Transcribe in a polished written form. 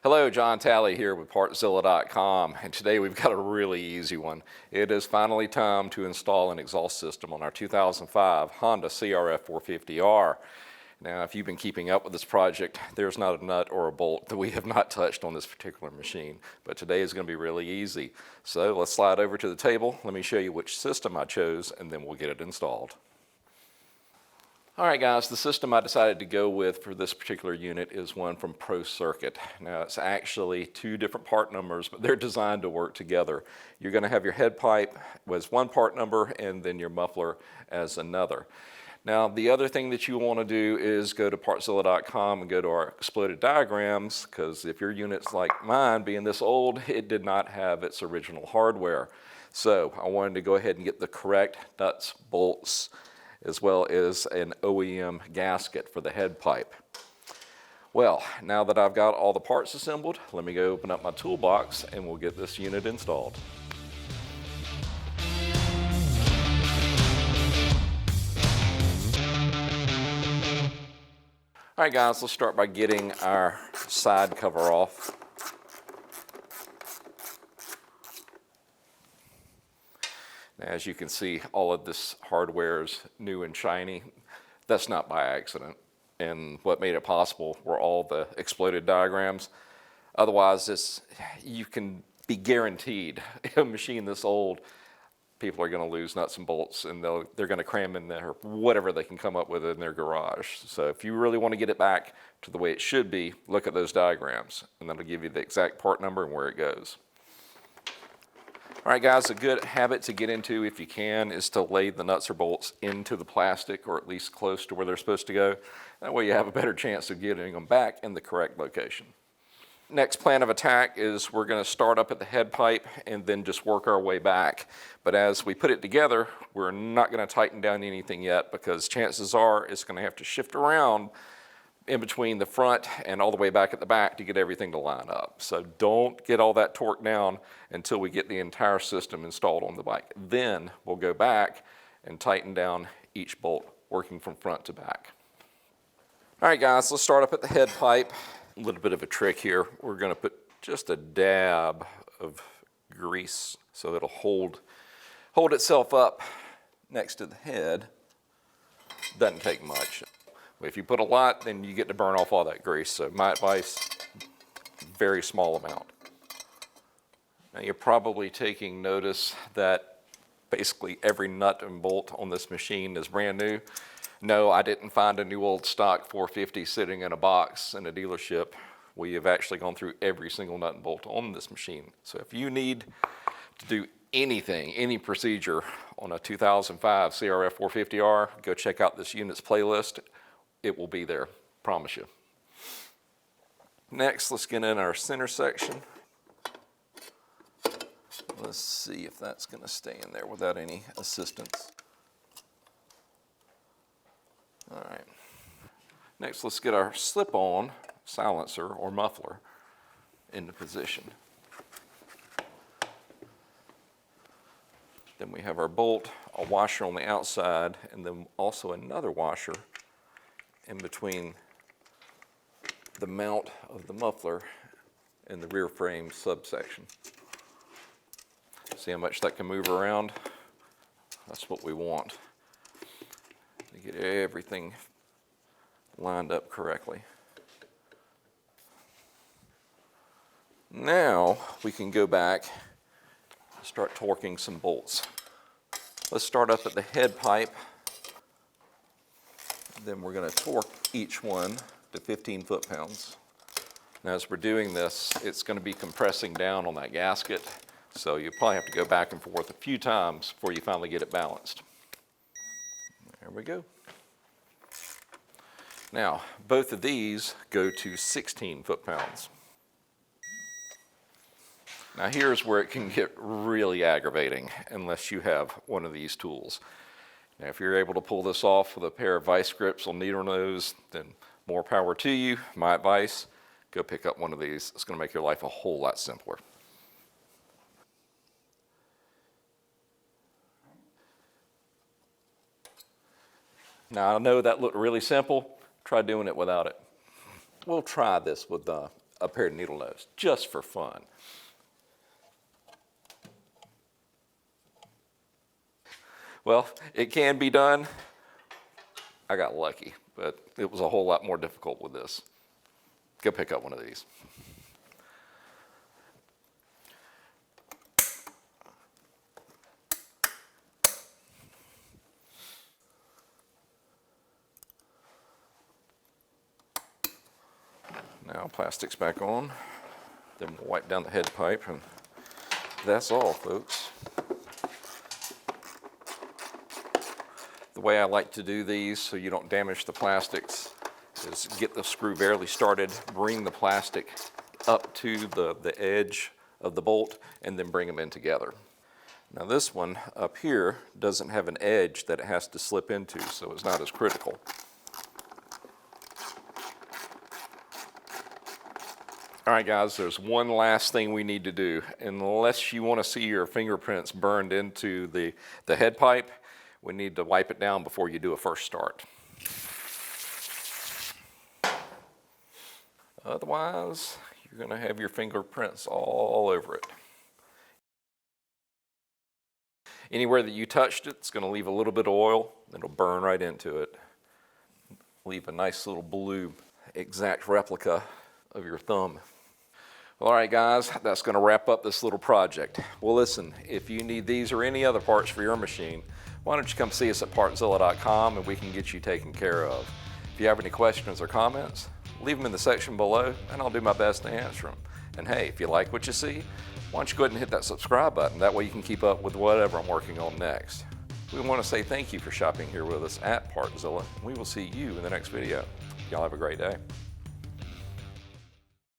Hello, John Talley here with Partzilla.com, and today we've got a really easy one. It is finally time to install an exhaust system on our 2005 Honda CRF450-R. Now, if you've been keeping up with this project, there's not a nut or a bolt that we have not touched on this particular machine, but today is going to be really easy. So let's slide over to the table. Let me show you which system I chose, and then we'll get it installed. All right, guys, the system I decided to go with for this particular unit is one from Pro Circuit. Now, it's actually two different part numbers, but they're designed to work together. You're going to have your head pipe as one part number and then your muffler as another. Now, the other thing that you want to do is go to Partzilla.com and go to our exploded diagrams, because if your unit's like mine, being this old, it did not have its original hardware. So I wanted to go ahead and get the correct nuts, bolts, as well as an OEM gasket for the head pipe. Well, now that I've got all the parts assembled, let me go open up my toolbox and we'll get this unit installed. All right, guys, let's start by getting our side cover off. As you can see, all of this hardware is new and shiny. That's not by accident. And what made it possible were all the exploded diagrams. Otherwise, you can be guaranteed a machine this old, people are going to lose nuts and bolts, and they're going to cram in there whatever they can come up with in their garage. So if you really want to get it back to the way it should be, look at those diagrams, and that'll give you the exact part number and where it goes. All right, guys, a good habit to get into if you can is to lay the nuts or bolts into the plastic, or at least close to where they're supposed to go. That way you have a better chance of getting them back in the correct location. Next plan of attack is we're going to start up at the head pipe and then just work our way back. But as we put it together, we're not going to tighten down anything yet, because chances are it's going to have to shift around in between the front and all the way back at the back to get everything to line up. So don't get all that torque down until we get the entire system installed on the bike. Then we'll go back and tighten down each bolt, working from front to back. All right, guys, let's start up at the head pipe. A little bit of a trick here. We're going to put just a dab of grease so it'll hold itself up next to the head. Doesn't take much. If you put a lot, then you get to burn off all that grease. So my advice, very small amount. Now you're probably taking notice that basically every nut and bolt on this machine is brand new. No, I didn't find a new old stock 450 sitting in a box in a dealership. We have actually gone through every single nut and bolt on this machine. So if you need to do anything, any procedure on a 2005 CRF450-R, go check out this unit's playlist. It will be there, promise you. Next, let's get in our center section. Let's see if that's going to stay in there without any assistance. All right. Next, let's get our slip-on silencer or muffler into position. Then we have our bolt, a washer on the outside, and then also another washer in between the mount of the muffler and the rear frame subsection. See how much that can move around? That's what we want, to get everything lined up correctly. Now we can go back and start torquing some bolts. Let's start up at the head pipe. Then we're going to torque each one to 15 foot-pounds. Now as we're doing this, it's going to be compressing down on that gasket, so you'll probably have to go back and forth a few times before you finally get it balanced. There we go. Now, both of these go to 16 foot-pounds. Now here's where it can get really aggravating unless you have one of these tools. Now, if you're able to pull this off with a pair of vice grips on needle nose, then more power to you. My advice, go pick up one of these. It's going to make your life a whole lot simpler. Now, I know that looked really simple. Try doing it without it. We'll try this with a pair of needle nose, just for fun. Well, it can be done. I got lucky, but it was a whole lot more difficult with this. Go pick up one of these. Now plastic's back on. Then we'll wipe down the head pipe, and that's all, folks. The way I like to do these so you don't damage the plastics is get the screw barely started, bring the plastic up to the edge of the bolt, and then bring them in together. Now this one up here doesn't have an edge that it has to slip into, so it's not as critical. All right, guys, there's one last thing we need to do. Unless you want to see your fingerprints burned into the head pipe, we need to wipe it down before you do a first start. Otherwise, you're going to have your fingerprints all over it. Anywhere that you touched it, it's going to leave a little bit of oil. It'll burn right into it. Leave a nice little blue exact replica of your thumb. All right, guys, that's going to wrap up this little project. Well, listen, if you need these or any other parts for your machine, why don't you come see us at Partzilla.com and we can get you taken care of. If you have any questions or comments, leave them in the section below and I'll do my best to answer them. And hey, if you like what you see, why don't you go ahead and hit that subscribe button. That way you can keep up with whatever I'm working on next. We want to say thank you for shopping here with us at Partzilla. We will see you in the next video. Y'all have a great day.